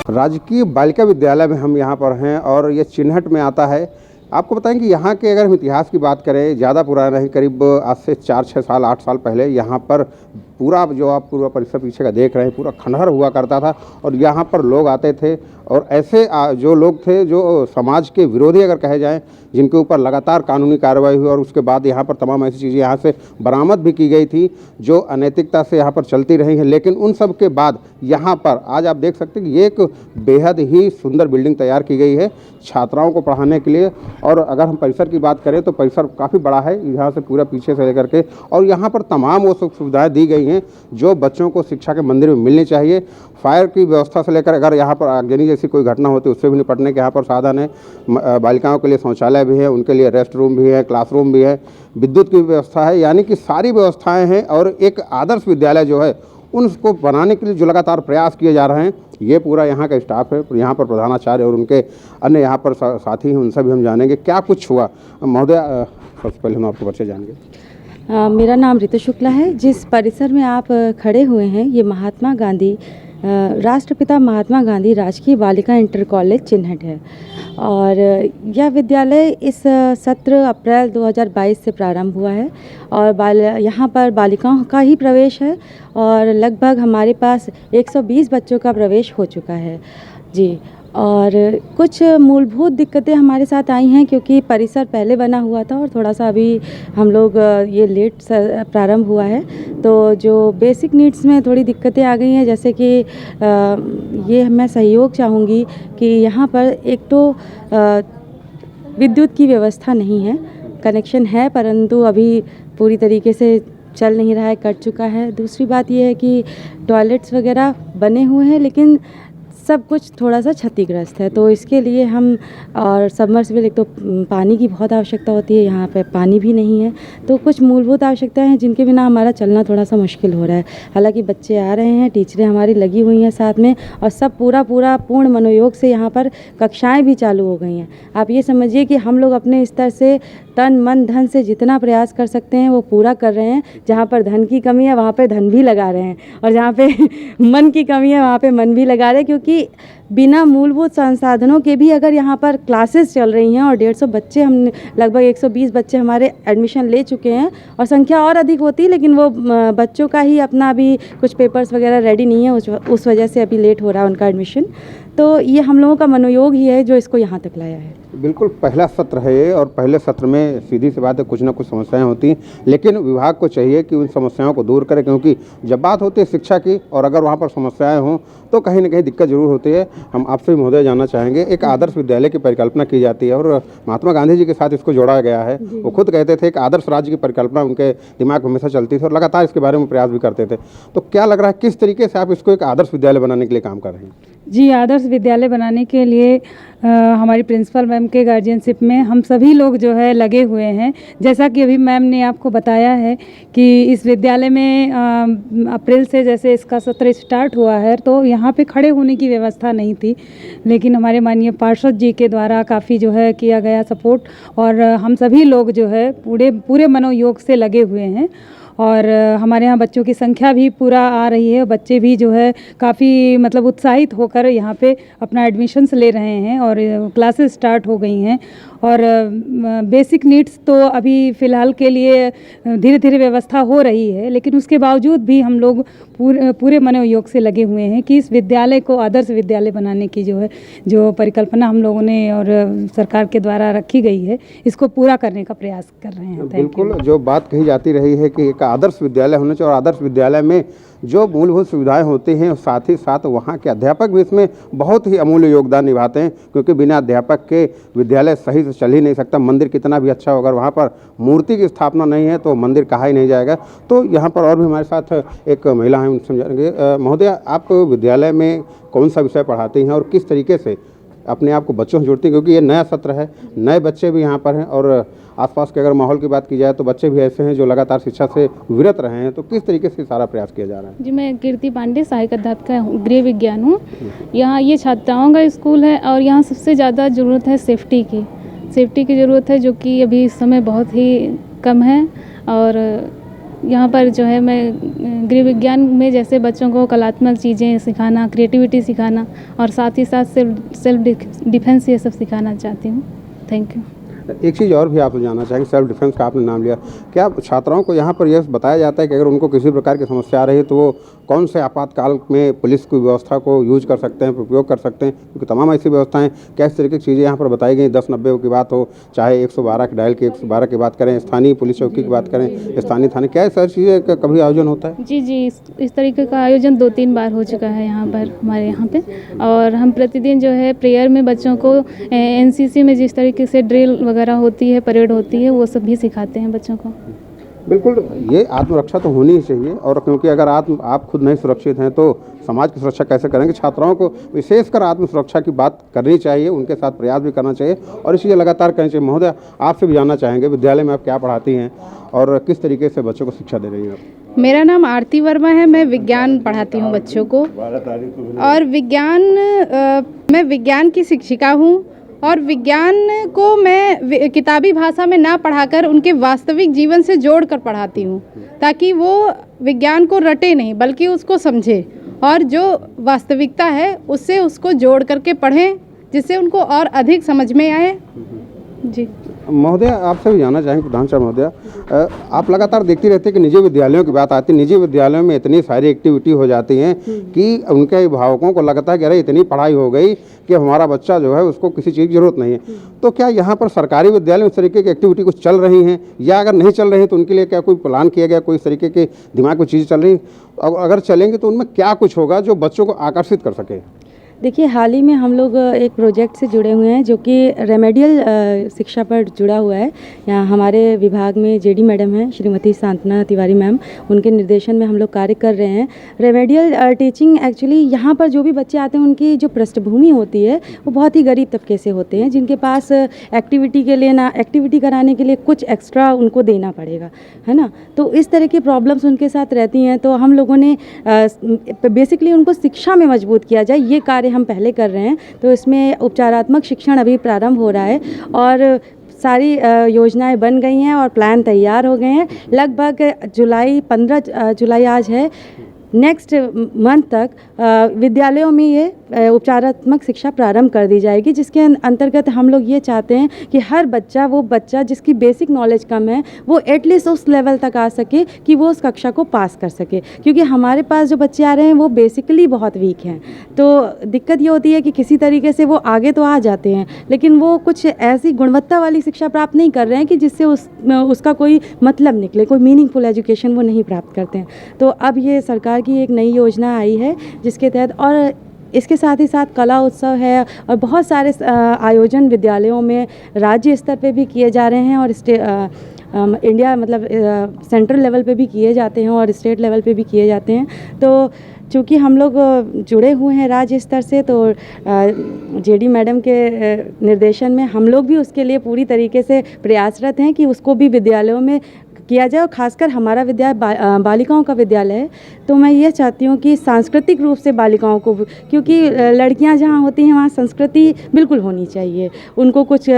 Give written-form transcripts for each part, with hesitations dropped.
राजकीय बालिका विद्यालय में हम यहाँ पर हैं और ये चिन्हट में आता है। आपको बताएं कि यहाँ के अगर हम इतिहास की बात करें, ज़्यादा पुराना नहीं, करीब आज से 4-6 साल 8 साल पहले यहाँ पर पूरा जो आप पूरा परिसर पीछे का देख रहे हैं पूरा खंडहर हुआ करता था और यहाँ पर लोग आते थे और ऐसे जो लोग थे जो समाज के विरोधी अगर कहे जाएं, जिनके ऊपर लगातार कानूनी कार्रवाई हुई और उसके बाद यहाँ पर तमाम ऐसी चीज़ें यहाँ से बरामद भी की गई थी जो अनैतिकता से यहाँ पर चलती रही हैं। लेकिन उन सब के बाद यहाँ पर आज आप देख सकते हैं कि ये एक बेहद ही सुंदर बिल्डिंग तैयार की गई है छात्राओं को पढ़ाने के लिए। और अगर हम परिसर की बात करें तो परिसर काफ़ी बड़ा है, यहाँ से पूरा पीछे से लेकर के, और यहाँ पर तमाम वो सुख सुविधाएँ दी गई हैं जो बच्चों को शिक्षा के मंदिर में मिलनी चाहिए। फायर की व्यवस्था से लेकर अगर यहाँ पर आगजनी जैसी कोई घटना होती है उससे भी निपटने के यहाँ पर साधन है। बालिकाओं के लिए शौचालय भी है, उनके लिए रेस्ट रूम भी है, क्लासरूम भी है, विद्युत की व्यवस्था है, यानी कि सारी व्यवस्थाएं हैं। और एक आदर्श विद्यालय जो है उनको बनाने के लिए जो लगातार प्रयास किए जा रहे हैं, ये पूरा यहाँ का स्टाफ है, यहाँ पर प्रधानाचार्य और उनके अन्य यहाँ पर साथी हैं, उनसे भी हम जानेंगे क्या कुछ हुआ। महोदय, सबसे पहले हम आपको परिचय जानेंगे। मेरा नाम ऋतु शुक्ला है। जिस परिसर में आप खड़े हुए हैं ये महात्मा गांधी राष्ट्रपिता महात्मा गांधी राजकीय बालिका इंटर कॉलेज चिन्हट है और यह विद्यालय इस सत्र अप्रैल 2022 से प्रारंभ हुआ है और यहाँ पर बालिकाओं का ही प्रवेश है और लगभग हमारे पास 120 बच्चों का प्रवेश हो चुका है जी। और कुछ मूलभूत दिक्कतें हमारे साथ आई हैं क्योंकि परिसर पहले बना हुआ था और थोड़ा सा अभी हम लोग ये लेट प्रारंभ हुआ है, तो जो बेसिक नीड्स में थोड़ी दिक्कतें आ गई हैं। जैसे कि ये मैं सहयोग चाहूँगी कि यहाँ पर एक तो विद्युत की व्यवस्था नहीं है, कनेक्शन है परंतु अभी पूरी तरीके से चल नहीं रहा है, कट चुका है। दूसरी बात ये है कि टॉयलेट्स वगैरह बने हुए हैं लेकिन सब कुछ थोड़ा सा क्षतिग्रस्त है, तो इसके लिए हम और सबमर्सिबल, एक तो पानी की बहुत आवश्यकता होती है, यहाँ पे पानी भी नहीं है, तो कुछ मूलभूत आवश्यकताएं हैं जिनके बिना हमारा चलना थोड़ा सा मुश्किल हो रहा है। हालांकि बच्चे आ रहे हैं, टीचरें हमारी लगी हुई हैं साथ में और सब पूर्ण मनोयोग से यहाँ पर कक्षाएँ भी चालू हो गई हैं। आप ये समझिए कि हम लोग अपने स्तर से तन मन धन से जितना प्रयास कर सकते हैं वो पूरा कर रहे हैं। जहाँ पर धन की कमी है वहाँ पर धन भी लगा रहे हैं और जहाँ पे मन की कमी है वहाँ पे मन भी लगा रहे हैं, क्योंकि बिना मूलभूत संसाधनों के भी अगर यहाँ पर क्लासेस चल रही हैं और 150 बच्चे, हम लगभग 120 बच्चे हमारे एडमिशन ले चुके हैं और संख्या और अधिक होती, लेकिन वो बच्चों का ही अपना अभी कुछ पेपर्स वगैरह रेडी नहीं है, उस वजह से अभी लेट हो रहा है उनका एडमिशन। तो ये हम लोगों का मनोयोग ही है जो इसको यहाँ तक लाया है। बिल्कुल पहला सत्र है ये और पहले सत्र में सीधी सी बात है कुछ ना कुछ समस्याएं होती हैं, लेकिन विभाग को चाहिए कि उन समस्याओं को दूर करे, क्योंकि जब बात होती है शिक्षा की और अगर वहाँ पर समस्याएं हों तो कहीं ना कहीं दिक्कत जरूर होती है। हम आपसे महोदय जानना चाहेंगे, एक आदर्श विद्यालय की परिकल्पना की जाती है और महात्मा गांधी जी के साथ इसको जोड़ा गया है। वो खुद कहते थे एक आदर्श राज्य की परिकल्पना उनके दिमाग में हमेशा चलती थी और लगातार इसके बारे में प्रयास भी करते थे। तो क्या लग रहा है किस तरीके से आप इसको एक आदर्श विद्यालय बनाने के लिए काम कर रहे हैं? जी, आदर्श विद्यालय बनाने के लिए हमारी प्रिंसिपल मैम के गार्जियनशिप में हम सभी लोग जो है लगे हुए हैं। जैसा कि अभी मैम ने आपको बताया है कि इस विद्यालय में अप्रैल से जैसे इसका सत्र स्टार्ट हुआ है तो यहाँ पे खड़े होने की व्यवस्था नहीं थी, लेकिन हमारे माननीय पार्षद जी के द्वारा काफ़ी जो है किया गया सपोर्ट और हम सभी लोग जो है पूरे मनोयोग से लगे हुए हैं और हमारे यहाँ बच्चों की संख्या भी पूरा आ रही है। बच्चे भी जो है काफ़ी मतलब उत्साहित होकर यहाँ पे अपना एडमिशन्स ले रहे हैं और क्लासेस स्टार्ट हो गई हैं और बेसिक नीड्स तो अभी फ़िलहाल के लिए धीरे धीरे व्यवस्था हो रही है, लेकिन उसके बावजूद भी हम लोग पूरे मनोयोग से लगे हुए हैं कि इस विद्यालय को आदर्श विद्यालय बनाने की जो परिकल्पना हम लोगों ने और सरकार के द्वारा रखी गई है, इसको पूरा करने का प्रयास कर रहे हैं। बिल्कुल, जो बात कही जाती रही है कि एक आदर्श विद्यालय होना चाहिए और आदर्श विद्यालय में जो मूलभूत सुविधाएं होती हैं साथ ही साथ वहाँ के अध्यापक भी इसमें बहुत ही अमूल्य योगदान निभाते हैं, क्योंकि बिना अध्यापक के विद्यालय सही से चल ही नहीं सकता। मंदिर कितना भी अच्छा होगा, वहाँ पर मूर्ति की स्थापना नहीं है तो मंदिर कहा ही नहीं जाएगा। तो यहाँ पर और भी हमारे साथ एक महिला हैं, उनसे समझाएंगे। महोदय, आप विद्यालय में कौन सा विषय पढ़ाती हैं और किस तरीके से अपने आप को बच्चों से जोड़ती हैं, क्योंकि ये नया सत्र है, नए बच्चे भी यहाँ पर हैं और आसपास के अगर माहौल की बात की जाए तो बच्चे भी ऐसे हैं जो लगातार शिक्षा से विरत रहे हैं, तो किस तरीके से सारा प्रयास किया जा रहा है? जी, मैं कीर्ति पांडे सहायक अध्यापिका गृह विज्ञान हूँ। यहाँ ये छात्राओं का स्कूल है और यहाँ सबसे ज़्यादा ज़रूरत है सेफ्टी की ज़रूरत है, जो कि अभी इस समय बहुत ही कम है और यहाँ पर जो है मैं गृह विज्ञान में जैसे बच्चों को कलात्मक चीज़ें सिखाना, क्रिएटिविटी सिखाना और साथ ही साथ सेल्फ डिफेंस ये सब सिखाना चाहती हूँ। Thank you. एक चीज़ और भी आपसे जानना चाहेंगे, सेल्फ डिफेंस का आपने नाम लिया, क्या छात्राओं को यहाँ पर यह बताया जाता है कि अगर उनको किसी प्रकार की समस्या आ रही है तो वो कौन से आपातकाल में पुलिस की व्यवस्था को यूज कर सकते हैं, उपयोग कर सकते हैं? क्योंकि तमाम ऐसी व्यवस्थाएं, क्या इस तरीके की चीज़ें यहाँ पर बताई गई? 1090 की बात हो, चाहे 112 की डायल की 112 की बात करें, स्थानीय पुलिस चौकी की बात करें, स्थानीय थाने, क्या सारी चीज़ें का कभी आयोजन होता है? जी, इस तरीके का आयोजन 2-3 बार हो चुका है यहाँ पर, हमारे यहाँ पे। और हम प्रतिदिन जो है प्रेयर में बच्चों को एनसीसी में जिस तरीके से ड्रिल वगैरह होती है, परेड होती है, वो सब भी सिखाते हैं बच्चों को। बिल्कुल, ये आत्मरक्षा तो होनी ही चाहिए, और क्योंकि अगर आप खुद नहीं सुरक्षित हैं तो समाज की सुरक्षा कैसे करेंगे? छात्राओं को विशेषकर आत्म सुरक्षा की बात करनी चाहिए, उनके साथ प्रयास भी करना चाहिए और इसी लगातार करनी चाहिए। महोदय, आपसे भी जानना चाहेंगे, विद्यालय में आप क्या पढ़ाती हैं और किस तरीके से बच्चों को शिक्षा दे रही हैं आप? मेरा नाम आरती वर्मा है। मैं विज्ञान पढ़ाती हूँ बच्चों को, और मैं विज्ञान की शिक्षिका हूँ। और विज्ञान को मैं किताबी भाषा में ना पढ़ाकर उनके वास्तविक जीवन से जोड़कर पढ़ाती हूँ, ताकि वो विज्ञान को रटे नहीं बल्कि उसको समझे और जो वास्तविकता है उससे उसको जोड़ करके पढ़ें, जिससे उनको और अधिक समझ में आए। जी महोदय, आपसे भी जानना चाहेंगे, प्रधान सर महोदय, आप लगातार देखती रहती है कि निजी विद्यालयों की बात आती है, निजी विद्यालयों में इतनी सारी एक्टिविटी हो जाती हैं कि उनके अभिभावकों को लगता है कि अरे इतनी पढ़ाई हो गई कि हमारा बच्चा जो है उसको किसी चीज़ की जरूरत नहीं है। तो क्या यहाँ पर सरकारी विद्यालय में इस तरीके की एक्टिविटी कुछ चल रही हैं, या अगर नहीं चल रही है तो उनके लिए क्या कोई प्लान किया गया, कोई इस तरीके के दिमाग में चीज़ चल रही, अगर चलेंगी तो उनमें क्या कुछ होगा जो बच्चों को आकर्षित कर सके? देखिए, हाल ही में हम लोग एक प्रोजेक्ट से जुड़े हुए हैं जो कि रेमेडियल शिक्षा पर जुड़ा हुआ है। यहाँ हमारे विभाग में जेडी मैडम हैं, श्रीमती सांतना तिवारी मैम, उनके निर्देशन में हम लोग कार्य कर रहे हैं। रेमेडियल टीचिंग एक्चुअली यहाँ पर जो भी बच्चे आते हैं उनकी जो पृष्ठभूमि होती है वो बहुत ही गरीब तबके से होते हैं, जिनके पास एक्टिविटी कराने के लिए कुछ एक्स्ट्रा उनको देना पड़ेगा, है ना। तो इस तरह की प्रॉब्लम्स उनके साथ रहती हैं। तो हम लोगों ने बेसिकली उनको शिक्षा में मजबूत किया जाए, ये कार्य हम पहले कर रहे हैं। तो इसमें उपचारात्मक शिक्षण अभी प्रारंभ हो रहा है और सारी योजनाएं बन गई हैं और प्लान तैयार हो गए हैं। लगभग 15 जुलाई आज है, नेक्स्ट मंथ तक विद्यालयों में ये उपचारात्मक शिक्षा प्रारंभ कर दी जाएगी, जिसके अंतर्गत हम लोग ये चाहते हैं कि हर बच्चा जिसकी बेसिक नॉलेज कम है वो एटलीस्ट उस लेवल तक आ सके कि वो उस कक्षा को पास कर सके, क्योंकि हमारे पास जो बच्चे आ रहे हैं वो बेसिकली बहुत वीक हैं। तो दिक्कत ये होती है कि किसी तरीके से वो आगे तो आ जाते हैं, लेकिन वो कुछ ऐसी गुणवत्ता वाली शिक्षा प्राप्त नहीं कर रहे हैं कि जिससे उसका कोई मतलब निकले, कोई मीनिंगफुल एजुकेशन वो नहीं प्राप्त करते हैं। तो अब ये सरकार की एक नई योजना आई है जिसके तहत, और इसके साथ ही साथ कला उत्सव है और बहुत सारे आयोजन विद्यालयों में राज्य स्तर पे भी किए जा रहे हैं और इंडिया मतलब सेंट्रल लेवल पे भी किए जाते हैं और स्टेट लेवल पे भी किए जाते हैं। तो चूँकि हम लोग जुड़े हुए हैं राज्य स्तर से, तो जेडी मैडम के निर्देशन में हम लोग भी उसके लिए पूरी तरीके से प्रयासरत हैं कि उसको भी विद्यालयों में किया जाए। और ख़ासकर हमारा विद्यालय बालिकाओं का विद्यालय है, तो मैं ये चाहती हूँ कि सांस्कृतिक रूप से बालिकाओं को, क्योंकि लड़कियाँ जहाँ होती हैं वहाँ संस्कृति बिल्कुल होनी चाहिए। उनको कुछ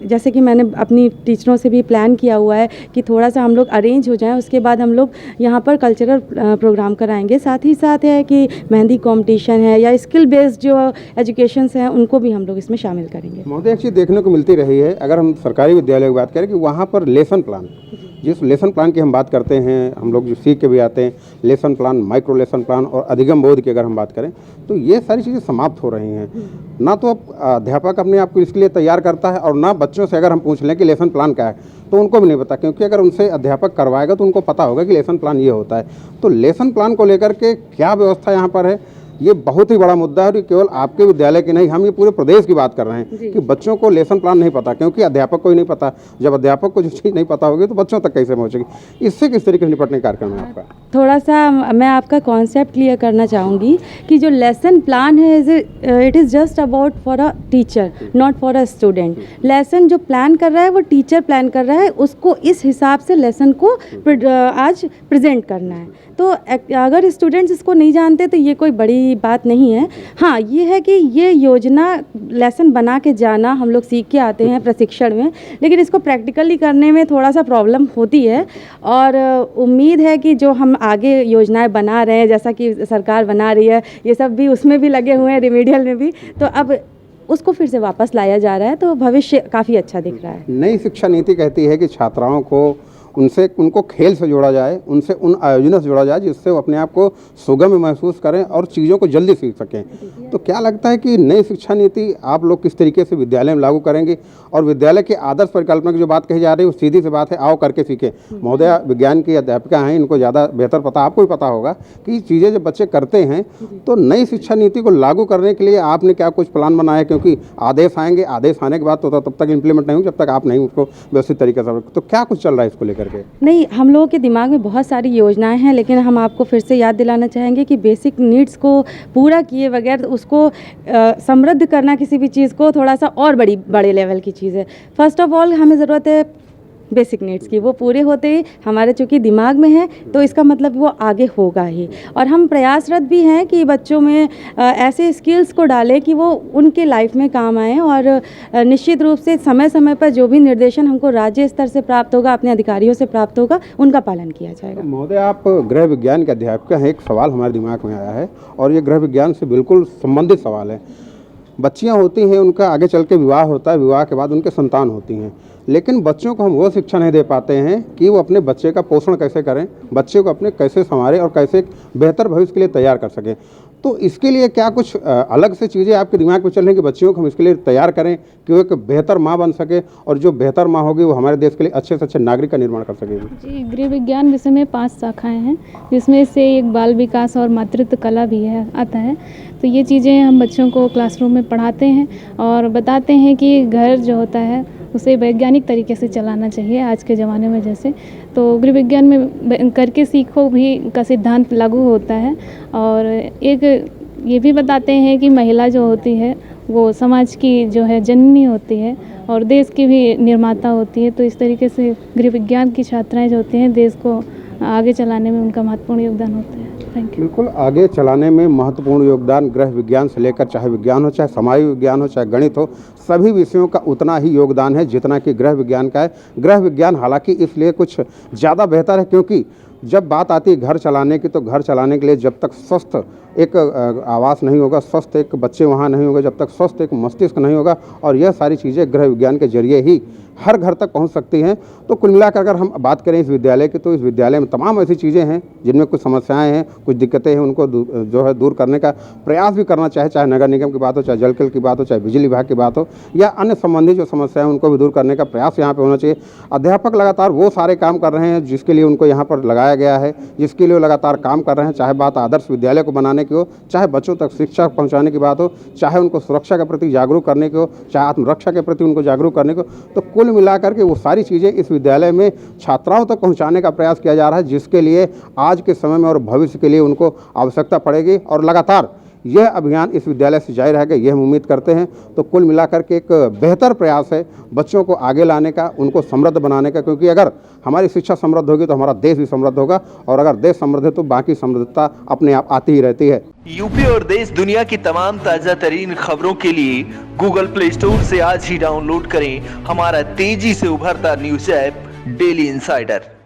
जैसे कि मैंने अपनी टीचरों से भी प्लान किया हुआ है कि थोड़ा सा हम लोग अरेंज हो जाएं, उसके बाद हम लोग यहाँ पर कल्चरल प्रोग्राम कराएंगे। साथ ही साथ है कि मेहंदी कंपटीशन है या स्किल बेस्ड जो एजुकेशंस हैं उनको भी हम लोग इसमें शामिल करेंगे। महोदय, एक चीज़ देखने को मिलती रही है, अगर हम सरकारी विद्यालय की बात करें कि वहाँ पर लेसन प्लान, जिस लेसन प्लान की हम बात करते हैं, हम लोग जो सीख के भी आते हैं, lesson plan, micro lesson plan और अधिगम बोध की अगर हम बात करें, तो ये सारी चीज़ें समाप्त हो रही हैं। ना तो अब अध्यापक अपने आप को इसके लिए तैयार करता है, और ना बच्चों से अगर हम पूछ लें कि लेसन प्लान क्या है तो उनको भी नहीं पता, क्योंकि अगर उनसे अध्यापक करवाएगा तो उनको पता होगा कि लेसन प्लान ये होता है। तो लेसन प्लान को लेकर के क्या व्यवस्था यहाँ पर है, ये बहुत ही बड़ा मुद्दा है। और केवल आपके विद्यालय की नहीं, हम ये पूरे प्रदेश की बात कर रहे हैं कि बच्चों को लेसन प्लान नहीं पता, क्योंकि अध्यापक को ही नहीं पता। जब अध्यापक को जो चीज़ नहीं पता होगी तो बच्चों तक कैसे पहुँचेगी? इससे किस तरीके से निपटने का कार्यक्रम है आपका? थोड़ा सा मैं आपका कॉन्सेप्ट क्लियर करना चाहूँगी कि जो लेसन प्लान है it is just about for a teacher, not for a student. Lesson जो प्लान कर रहा है वो टीचर प्लान कर रहा है, उसको इस हिसाब से लेसन को आज प्रेजेंट करना है। तो अगर स्टूडेंट्स इसको नहीं जानते तो ये कोई बड़ी बात नहीं है। हाँ, ये है कि ये योजना लेसन बना के जाना हम लोग सीख के आते हैं प्रशिक्षण में, लेकिन इसको प्रैक्टिकली करने में थोड़ा सा प्रॉब्लम होती है। और उम्मीद है कि जो हम आगे योजनाएं बना रहे हैं, जैसा कि सरकार बना रही है, ये सब भी उसमें भी लगे हुए हैं, रिमीडियल में भी, तो अब उसको फिर से वापस लाया जा रहा है, तो भविष्य काफ़ी अच्छा दिख रहा है। नई शिक्षा नीति कहती है कि छात्राओं को उनको खेल से जोड़ा जाए, उनसे उन आयोजनों से जोड़ा जाए जिससे वो अपने आप को सुगम महसूस करें और चीज़ों को जल्दी सीख सकें। तो क्या लगता है कि नई शिक्षा नीति आप लोग किस तरीके से विद्यालय में लागू करेंगे? और विद्यालय के आदर्श परिकल्पना की जो बात कही जा रही है वो सीधी सी बात है, आओ करके सीखें। महोदया विज्ञान की अध्यापिका हैं, इनको ज़्यादा बेहतर पता, आपको भी पता होगा कि चीज़ें जब बच्चे करते हैं तो नई शिक्षा नीति को लागू करने के लिए आपने क्या कुछ प्लान बनाया? क्योंकि आदेश आएंगे, आदेश आने के बाद तो तब तक इम्प्लीमेंट नहीं होगी जब तक आप नहीं उसको व्यवस्थित तरीके से, तो क्या कुछ चल रहा है इसको लेकर? नहीं, हम लोगों के दिमाग में बहुत सारी योजनाएं हैं, लेकिन हम आपको फिर से याद दिलाना चाहेंगे कि बेसिक नीड्स को पूरा किए बगैर उसको समृद्ध करना किसी भी चीज़ को थोड़ा सा और बड़े लेवल की चीज़ है। फर्स्ट ऑफ ऑल हमें ज़रूरत है बेसिक नीड्स की, वो पूरे होते ही हमारे चूँकि दिमाग में है तो इसका मतलब वो आगे होगा ही। और हम प्रयासरत भी हैं कि बच्चों में ऐसे स्किल्स को डालें कि वो उनके लाइफ में काम आए। और निश्चित रूप से समय समय पर जो भी निर्देशन हमको राज्य स्तर से प्राप्त होगा, अपने अधिकारियों से प्राप्त होगा, उनका पालन किया जाएगा। महोदय, आप गृह विज्ञान के अध्यापिका हैं, एक सवाल हमारे दिमाग में आया है और ये गृह विज्ञान से बिल्कुल संबंधित सवाल है। बच्चियाँ होती हैं, उनका आगे चल के विवाह होता है, विवाह के बाद उनके संतान होती हैं, लेकिन बच्चों को हम वो शिक्षा नहीं दे पाते हैं कि वो अपने बच्चे का पोषण कैसे करें, बच्चे को अपने कैसे संवारें और कैसे एक बेहतर भविष्य के लिए तैयार कर सकें। तो इसके लिए क्या कुछ अलग से चीज़ें आपके दिमाग में चल रही हैं कि बच्चियों को हम इसके लिए तैयार करें कि वो एक बेहतर माँ बन सके और जो बेहतर माँ होगी वो हमारे देश के लिए अच्छे से अच्छे नागरिक का निर्माण कर सकेगी? जी, गृह विज्ञान विषय में 5 शाखाएं हैं, जिसमें से एक बाल विकास और मातृत्व कला भी आता है। तो ये चीज़ें हम बच्चों को क्लासरूम में पढ़ाते हैं और बताते हैं कि घर जो होता है उसे वैज्ञानिक तरीके से चलाना चाहिए आज के ज़माने में। जैसे तो गृह विज्ञान में करके सीखो भी का सिद्धांत लागू होता है। और एक ये भी बताते हैं कि महिला जो होती है वो समाज की जो है जननी होती है और देश की भी निर्माता होती है। तो इस तरीके से गृह विज्ञान की छात्राएं जो होती हैं देश को आगे चलाने में उनका महत्वपूर्ण योगदान होता है। Thank you. बिल्कुल, आगे चलाने में महत्वपूर्ण योगदान गृह विज्ञान से लेकर चाहे विज्ञान हो, चाहे समाज विज्ञान हो, चाहे गणित हो, सभी विषयों का उतना ही योगदान है जितना कि गृह विज्ञान का है। गृह विज्ञान हालांकि इसलिए कुछ ज़्यादा बेहतर है क्योंकि जब बात आती है घर चलाने की, तो घर चलाने के लिए जब तक स्वस्थ एक आवास नहीं होगा, स्वस्थ एक बच्चे वहाँ नहीं होगा, जब तक स्वस्थ एक मस्तिष्क नहीं होगा, और यह सारी चीज़ें गृह विज्ञान के जरिए ही हर घर तक पहुंच सकती हैं। तो कुल मिलाकर अगर हम बात करें इस विद्यालय की, तो इस विद्यालय में तमाम ऐसी चीज़ें हैं जिनमें कुछ समस्याएं हैं, कुछ दिक्कतें हैं, उनको जो है दूर करने का प्रयास भी करना चाहे नगर निगम की बात हो, चाहे जल की बात हो, चाहे बिजली विभाग की बात हो, या अन्य संबंधित जो समस्याएं हैं उनको भी दूर करने का प्रयास यहाँ पर होना चाहिए। अध्यापक लगातार वो सारे काम कर रहे हैं जिसके लिए उनको यहाँ पर लगाया गया है, जिसके लिए वो लगातार काम कर रहे हैं, चाहे बात आदर्श विद्यालय को बनाने की हो, चाहे बच्चों तक शिक्षा पहुँचाने की बात हो, चाहे उनको सुरक्षा के प्रति जागरूक करने की हो, चाहे आत्मरक्षा के प्रति उनको जागरूक करने को। तो कुल मिलाकर के वो सारी चीज़ें इस विद्यालय में छात्राओं तक पहुंचाने का प्रयास किया जा रहा है, जिसके लिए आज के समय में और भविष्य के लिए उनको आवश्यकता पड़ेगी और लगातार यह अभियान इस विद्यालय से जारी रहेगा, यह हम उम्मीद करते हैं। तो कुल मिलाकर के एक बेहतर प्रयास है बच्चों को आगे लाने का, उनको समृद्ध बनाने का, क्योंकि अगर हमारी शिक्षा समृद्ध होगी तो हमारा देश भी समृद्ध होगा, और अगर देश समृद्ध है तो बाकी समृद्धता अपने आप आती ही रहती है। यूपी और देश दुनिया की तमाम ताज़ा तरीन खबरों के लिए गूगल प्ले स्टोर से आज ही डाउनलोड करें हमारा तेजी से उभरता न्यूज़ ऐप डेली इंसाइडर।